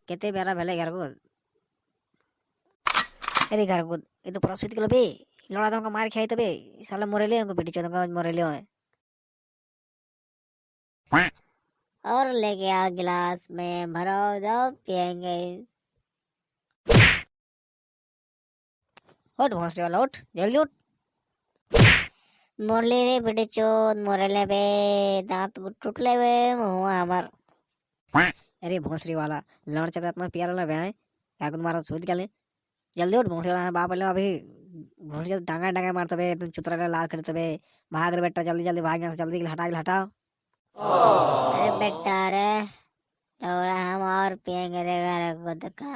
केते बेरा भेले घर को अरे घर को ये तो प्रसवित कलो बे लड़ा तो मार खाई तबे साला मोरेले हमको पिटी चोद मोरेले है और लेके आ गिलास में भरो दो पियेंगे। उठ भोंसले वाला उठ जल्दी उठ। मोरले रे पिटी चोद मोरेले बे दांत टूटले बे मुंह हमार। अरे भोंसरी वाला लड़ चलता तुम्हारा प्यारा ना बे क्या तुम्हारा सूद क्या ले जल्दी उठ भोंसले वाला बाप ले अभी भोंसले डांगा डांगा मारते बे तुम चुतरा लाल करते बे भाग रे बेटा जल्दी जल्दी भाग यहाँ से जल्दी हटाओ। अरे बेटा रे लौड़ा हम और पियेंगे रे घर को धक्का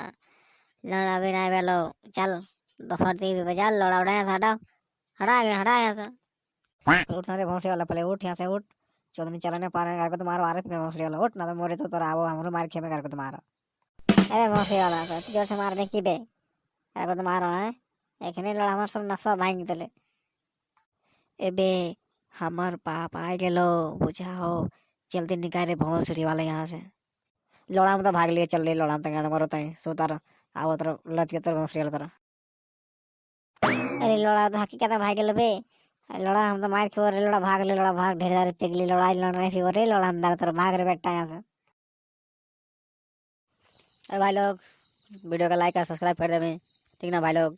लौड़ा भी नहीं बेलो चल दोपहर भी बजा लौड़ा उड़ा यहाँ से हटा यहाँ से उठना रे भोंसले वाला पहले उठ यहाँ से उठ चौधरी चलाने पा रहे हैं घर को तुम्हारा आ रहे भोंसले वाला उठ ना तो मोरे तो आओ हमरो मार खेमे घर को तुम्हारा। अरे भोंसले वाला तो जोर से मारने की बे घर को तुम्हारा है एक नहीं लड़ा हमारे सब नसवा भाई तले एबे हमार पाप आ गेलो बुझाओ जल्दी निकाले भोंसड़ी वाला यहाँ से लौड़ा में तो भाग लिए चल रही लौड़ा तक मरो तय सोतार आओ तर लत के तर भोंसड़ी वाला तरह। अरे लौड़ा तो हकीकत भाग गेलो बे लौड़ा हम तो मार के रे लौड़ा भाग ले लौड़ा भाग ढेर सारे पिघली लौड़ा लड़ रही थी रे लौड़ा हम तर भाग रे बेटा यहाँ से। अरे भाई लोग वीडियो का लाइक और सब्सक्राइब कर दे ठीक ना भाई लोग।